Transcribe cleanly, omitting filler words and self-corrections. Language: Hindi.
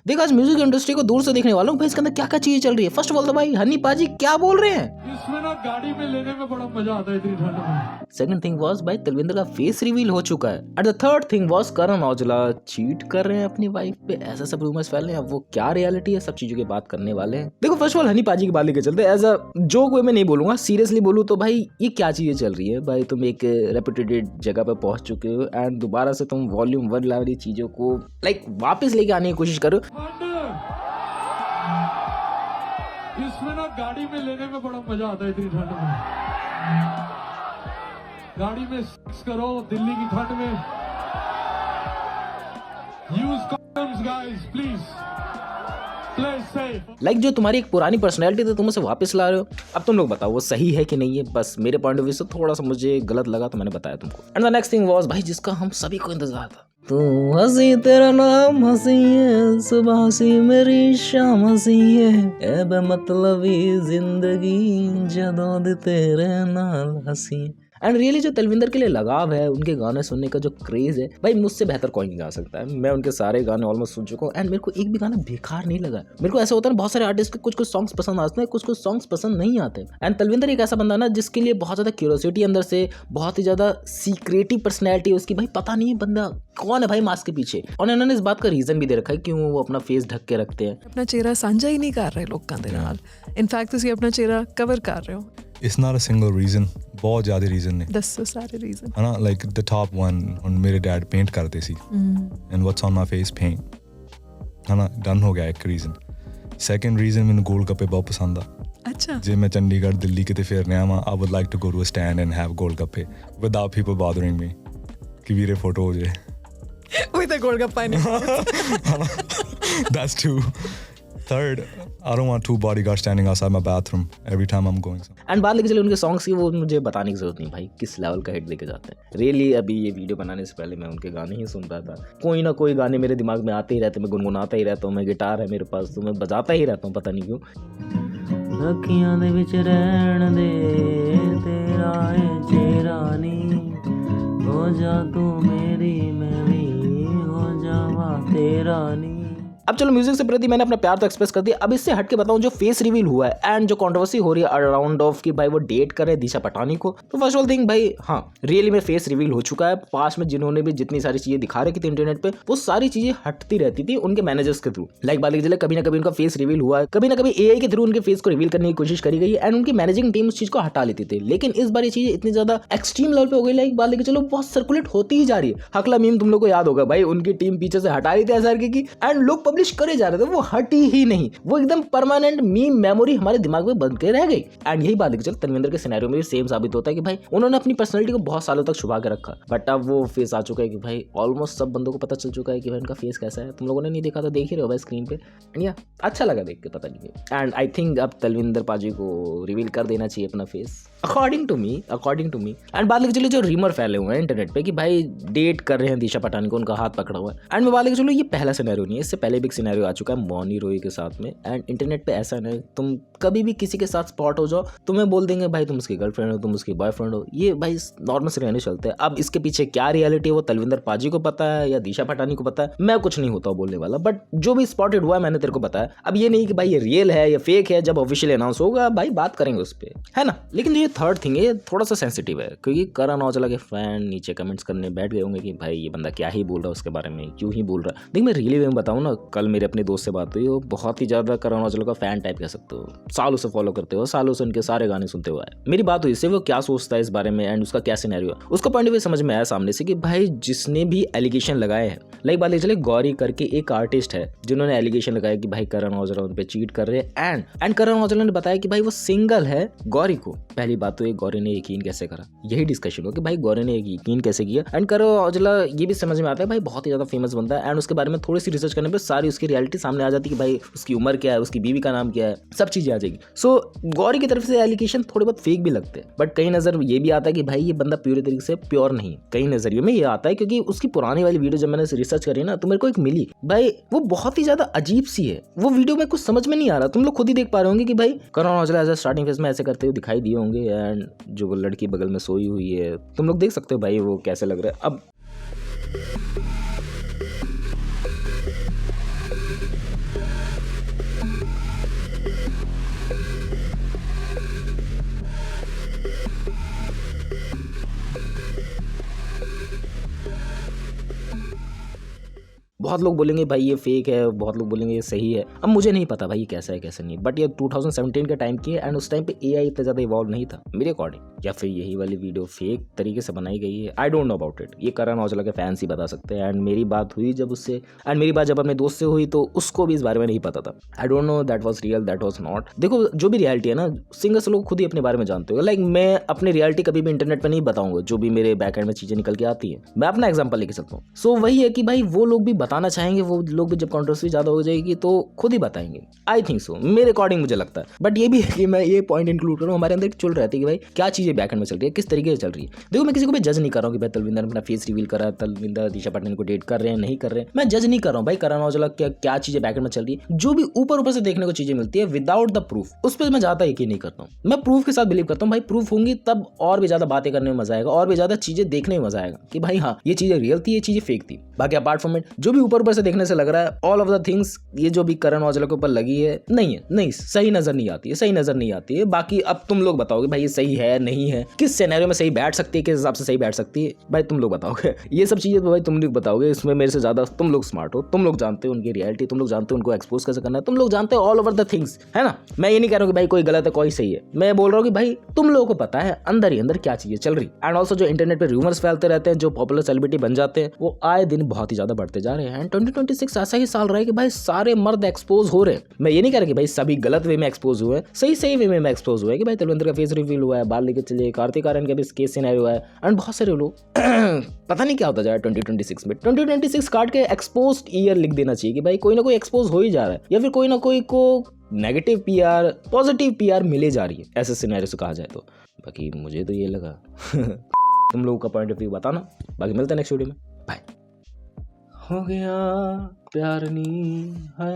देख आज म्यूजिक इंडस्ट्री को दूर से देखने वालों को भाई इसके अंदर क्या क्या चीजें चल रही है। फर्स्ट ऑफ ऑल तो भाई हनी पाजी क्या बोल रहे हैं, इसमें ना गाड़ी में लेने में बड़ा मजा आता है इतनी ठंड में। सेकंड थिंग वाज भाई तलविंदर का फेस रिवील हो चुका है। And the third thing was Karan Aujla cheat कर रहे हैं अपनी वाइफ पे, ऐसा सब रूमर्स फैल रहे हैं। अब वो क्या रियलिटी है, सब चीजों की बात करने वाले हैं। देखो फर्स्ट ऑफ ऑल हनी पाजी की बात लेके चलते हैं। एज अ जोक वे में नहीं बोलूंगा, सीरियसली बोलूं तो भाई ये क्या चीजें चल रही है। भाई तुम एक रेपुटेड जगह पे पहुंच चुके हो एंड दोबारा से तुम वॉल्यूम 1 वाली चीजों को लाइक वापस लेके आने की कोशिश करो। इसमें ना गाड़ी में लेने में बड़ा मजा आता है इतनी ठंड में। गाड़ी में सेक्स करो दिल्ली की ठंड में। Use condoms guys please, play safe. Like जो तुम्हारी एक पुरानी पर्सनैलिटी थी तुम उसे वापस ला रहे हो। अब तुम लोग बताओ वो सही है कि नहीं है। बस मेरे पॉइंट ऑफ व्यू से थोड़ा सा मुझे गलत लगा तो मैंने बताया तुमको। And the next thing was भाई जिसका हम सभी को इंतजार था, तू हंसी तेरा नाम हंसी है, सुबह हंसी मेरी शाम हंसी है, ए बेमतलबी जिंदगी जदों दे तेरे नाल हंसी है। एंड रियली जो तलविंदर के लिए लगाव है, उनके गाने सुनने का जो क्रेज है भाई मुझसे बेहतर कोई नहीं गा सकता है। मैं उनके सारे गाने ऑलमोस्ट सुन चुका हूँ एंड मेरे को एक भी गाना बेकार नहीं लगा। मेरे को ऐसा होता है ना बहुत सारे आर्टिस्ट के कुछ कुछ सॉन्ग्स पसंद आते हैं, कुछ कुछ सॉन्ग्स पसंद नहीं आते। एंड तलविंदर एक ऐसा बंदा ना जिसके लिए बहुत ज्यादा क्यूरियोसिटी अंदर से, बहुत ही ज्यादा सीक्रेटिव पर्सनैलिटी है उसकी। भाई पता नहीं है बंदा कौन है भाई मास्क के पीछे। और इन्होंने इस बात का रीजन भी दे रखा है क्यों वो अपना फेस ढक के रखते हैं। अपना चेहरा साझा ही नहीं कर रहे लोगों ਦੇ ਨਾਲ। ਇਨਫੈਕਟ ਤੁਸੀਂ ਆਪਣਾ ਚਿਹਰਾ ਕਵਰ ਕਰ ਰਹੇ ਹੋ। It's not a single reason, बहुत ज़्यादा रीज़न ने। ਦੱਸੋ ਸਾਰੇ ਰੀਜ਼ਨ। है ना, like the top one ਹੁਣ ਮੇਰੇ ਡੈਡ ਪੇਂਟ ਕਰਦੇ ਸੀ and what's on my face paint, है ना, डन हो ਗਿਆ ਇੱਕ ਰੀਜ਼ਨ। ਸੈਕੰਡ ਰੀਜ਼ਨ ਮੈਨੂੰ ਗੋਲ ਗੱਪੇ ਬਹੁਤ ਪਸੰਦ ਆ। ਅੱਛਾ। ਜੇ ਮੈਂ ਚੰਡੀਗੜ੍ਹ ਦਿੱਲੀ ਕਿਤੇ ਫਿਰਨੇ ਆਵਾਂ I would like to go to a stand and have gol gappe without people bothering me ਕਿ ਵੀਰੇ ਫੋਟੋ ਹੋ ਜੇ। ਉਹ ਤਾਂ ਗੋਲ ਗੱਪਾ ਨਹੀਂ। That's two. Third, I don't want two bodyguards standing outside my bathroom every time I'm going somewhere. And बात लेके चले उनके सॉन्ग्स की, वो मुझे बताने की जरूरत नहीं भाई किस लेवल का हिट लेके जाते हैं। रियली अभी ये वीडियो बनाने से पहले मैं उनके गाने ही सुन रहा था। कोई ना कोई गाने मेरे दिमाग में आते ही रहते, मैं गुनगुनाता ही रहता हूँ। मैं गिटार है मेरे पास तो मैं बजाता ही रहता हूँ, पता नहीं क्यों। अखियां दे विच रहण दे तेरा ए चेहरा नी, हो जा तू मेरी मैं भी हो जावा तेरा नी। अब चलो म्यूजिक से प्रति मैंने अपना प्यार तो एक्सप्रेस कर दिया। अब इससे हट के बताऊं जो फेस रिवील हुआ है एंड जो कंट्रोवर्सी हो रही है अराउंड ऑफ कि भाई वो डेट कर रहे हैं दिशा पटानी को। तो फर्स्ट ऑल थिंग भाई हाँ रियली में फेस रिवील हो चुका है। पास में जिन्होंने भी जितनी सारी चीजें दिखा रखी थी इंटरनेट पे वो सारी चीजें हटती रहती थी उनके मैनेजर्स के थ्रू। लाइक बात लीजिए कभी ना कभी उनका फेस रिवील हुआ है, कभी ना कभी एआई के थ्रू उनके फेस को रिवील करने की कोशिश करी गई एंड उनकी मैनेजिंग टीम उस चीज को हटा लेती थी। लेकिन इस बार ये चीजें इतनी ज्यादा एक्सट्रीम लेवल पे हो गई, लाइक बात लेके चलो बहुत सर्कुलेट होती ही जा रही है। हकला मीम तुम लोग को याद होगा भाई, उनकी टीम पीछे से हटा रही थी एसआरके की एंड लोग पब्लिश करे जा रहे थे, वो हटी ही नहीं। वो एकदम परमानेंट मीम मेमोरी हमारे दिमाग में बन के रह गई। एंड यही बात चल तलविंदर के सिनेरियो में भी सेम साबित होता है कि भाई उन्होंने अपनी पर्सनालिटी को बहुत सालों तक छुपा के रखा, बट अब वो फेस आ चुका है कि भाई ऑलमोस्ट सब बंदों को पता चल चुका है कि भाई उनका फेस कैसा है। तुम लोगों ने नहीं देखा तो देख ही रहे हो भाई स्क्रीन पे। एंड या अच्छा लगा देख के, पता नहीं। एंड आई थिंक अब तलविंदर पाजी को रिवील कर देना चाहिए अपना face according to me. And बात लेके चलो जो रीमर फैले हुए हैं इंटरनेट पे कि भाई डेट कर रहे हैं दिशा पटानी को, उनका हाथ पकड़ा हुआ है। एंड मैं बात लेके चलो ये पहला सिनेरियो नहीं है, इससे पहले भी एक सिनेरियो आ चुका है मौनी रोई के साथ में। एंड इंटरनेट पे ऐसा नहीं, तुम कभी भी किसी के साथ स्पॉट हो जाओ तुम्हें बोल देंगे भाई तुम उसकी गर्लफ्रेंड हो, तुम उसकी बॉयफ्रेंड हो। ये भाई नॉर्मल से रहने चलते हैं। अब इसके पीछे क्या रियलिटी है वो तलविंदर पाजी को पता है या दिशा पटानी को पता है, मैं कुछ नहीं होता बोलने वाला। बट जो भी स्पॉटेड हुआ है मैंने तेरे को बताया। अब ये नहीं कि भाई ये रियल है या फेक है, जब ऑफिशियल अनाउंस होगा भाई बात करेंगे उस पर, है ना। लेकिन ये थर्ड थिंग है थोड़ा सा सेंसिटिव है क्योंकि करण औजला के फैन नीचे कमेंट्स करने बैठ गए होंगे कि भाई ये बंदा क्या ही बोल रहा है उसके बारे में, क्यों ही बोल रहा है। देख मैं रियली में बताऊं ना, कल मेरे अपने दोस्त से बात हुई, वो बहुत ही ज्यादा करण औजला का फैन टाइप कह सकते हो, सालों से फॉलो करते हो, सालों से उनके सारे गाने सुनते हुए आए। मेरी बात हुई इससे वो क्या सोचता है इस बारे में एंड उसका क्या सिनेरियो है, उसका पॉइंट ऑफ व्यू समझ में आया सामने से कि भाई जिसने भी एलिगेशन लगाए हैं, लाइक बात चले गौरी करके एक आर्टिस्ट है जिन्होंने एलिगेशन लगाया कि भाई करण औजला उन पे चीट कर रहे हैं एंड करण औजला ने बताया कि भाई वो सिंगल है गौरी को। पहली बात तो ये गौरी ने यकीन कैसे करा, यही डिस्कशन हो कि भाई गौरी ने यकीन कैसे किया। एंड करण औजला ये भी समझ में आता है भाई बहुत ही ज्यादा फेमस बंदा है एंड उसके बारे में थोड़ी सी रिसर्च करने पे सारी उसकी रियलिटी सामने आ जाती है कि भाई उसकी उम्र क्या है, उसकी बीवी का नाम क्या है, सब चीजें आ जाएगी। सो गौरी की तरफ से एलिगेशन थोड़े बहुत फेक भी लगते हैं, बट कई नजर ये भी आता है कि भाई ये बंदा पूरी तरीके से प्योर नहीं। कई नजरियों में ये आता है क्योंकि उसकी पुरानी वाली वीडियो जब मैंने रिसर्च करी ना तो मेरे को एक मिली भाई, वो बहुत ही ज्यादा अजीब सी है। वो वीडियो में कुछ समझ में नहीं आ रहा, तुम लोग खुद ही देख पा रहे होंगे कि भाई Karan Aujla as starting phase में ऐसे करते हुए दिखाई दिए होंगे एंड जो लड़की बगल में सोई हुई है तुम लोग देख सकते हो भाई वो कैसे लग रहा है। अब बहुत लोग बोलेंगे भाई ये फेक है, बहुत लोग बोलेंगे ये सही है। अब मुझे नहीं पता भाई ये कैसा है कैसा नहीं, बट ये 2017 के टाइम की है एंड उस टाइम पे एआई इतना ज़्यादा इवॉल्व नहीं था मेरे अकॉर्डिंग, या फिर यही वाली वीडियो फेक तरीके से बनाई गई है। I don't know about it, ये करण औजला के फैंस ही बता सकते हैं। एंड मेरी बात हुई जब उससे, एंड मेरी बात जब अपने दोस्त से हुई तो उसको भी इस बारे में नहीं पता था। I don't know that was real that was not. देखो जो भी रियलिटी है ना, सिंगर्स लोग खुद ही अपने बारे में जानते हो। लाइक मैं अपनी रियलिटी कभी भी इंटरनेट पर नहीं बताऊंगा, जो भी मेरे बैक एंड में चीज़ें निकल के आती है। मैं अपना एग्जाम्पल लेके चलता हूँ। सो वही है कि भाई वो लोग भी बताना चाहेंगे, वो लोग भी जब कंट्रोवर्सी ज़्यादा हो जाएगी तो खुद ही बताएंगे। आई थिंक सो, मेरे अकॉर्डिंग मुझे लगता है। बट ये भी है कि मैं ये पॉइंट इंक्लूड करूँ, हमारे अंदर चल रहती है कि भाई क्या चीज़ें बैक एंड में चल रही है, किस तरीके से चल रही है। देखो मैं किसी को भी जज नहीं कर रहा हूँ कि भाई तलविंदर ने अपना फेस रिवील करा, तलविंदर दिशा पटनायक को डेट कर रहे हैं नहीं कर रहे हैं, मैं जज नहीं कर रहा हूँ भाई करण औजला क्या चीज़ें बैक एंड में चल रही है। जो भी ऊपर से देखने को चीज़ें मिलती है विदाउट द प्रूफ, उस पर मैं ज़्यादा यकीन नहीं करता हूँ। मैं प्रूफ के साथ बिलीव करता हूँ। भाई प्रूफ होंगी तब और भी ज़्यादा बातें करने में मजा आएगा, और भी ज़्यादा चीज़ें देखने में मजा आएगा कि भाई हाँ ये चीज़ें रियल थी, ये चीज़ें फेक थी। बाकी अपार्ट फ्रॉम इट जो भी ऊपर से देखने से लग रहा है, ऑल ऑफ द थिंग्स ये जो भी करण औजला के ऊपर लगी है नहीं सही नजर नहीं आती है, सही नजर नहीं आती है। बाकी अब तुम लोग बताओगे भाई ये सही है नहीं है, किस सिनेरियो में सही बैठ सकती है, किस हिसाब से सही बैठ सकती है, भाई तुम लोग बताओगे। ये सब चीजें तो भाई तुम लोग बताओगे, इसमें मेरे से ज्यादा तुम लोग स्मार्ट हो, तुम लोग जानते हो उनकी रियलिटी, तुम लोग जानते हो उनको एक्सपोज कैसे करना है, तुम लोग जानते हो ऑल ओवर द थिंग्स, है ना। मैं ये नहीं कह रहा हूँ कि भाई कोई गलत है कोई सही है, मैं बोल रहा हूँ कि भाई तुम लोगों को पता है अंदर ही अंदर क्या चीजें चल रही। एंड ऑल्सो जो इंटरनेट पे रूमर्स फैलते रहते हैं, जो पॉपुलर सेलिब्रिटी बन जाते हैं, वो आए दिन बहुत ही ज्यादा बढ़ते जा रहे हैं। एंड 2026 ऐसा ही साल रहा है कि भाई सारे मर्द एक्सपोज हो रहे हैं। मैं ये नहीं कह रहा कि भाई सभी गलत वे में एक्सपोज हुए, सही वे में एक्सपोज हुए कि भाई तलविंदर का फेस रिवील हुआ है, बाल लेके चलिए, कार्तिक आर्यन का भी केस सिनेरियो हुआ है, एंड बहुत सारे लोग पता नहीं क्या होता जा रहा है 2026 में। 2026 काट के एक्सपोज्ड ईयर लिख देना चाहिए कि भाई कोई ना कोई एक्सपोज हो ही जा रहा है, या फिर कोई ना कोई को नेगेटिव पीआर पॉजिटिव पीआर मिले जा रही है, ऐसे सिनेरियो से कहा जाए तो। बाकी मुझे तो ये लगा तुम लोगों का पॉइंट ऑफ व्यू बताना। बाकी मिलते हैं नेक्स्ट वीडियो में, बाय। हो गया प्यार नी है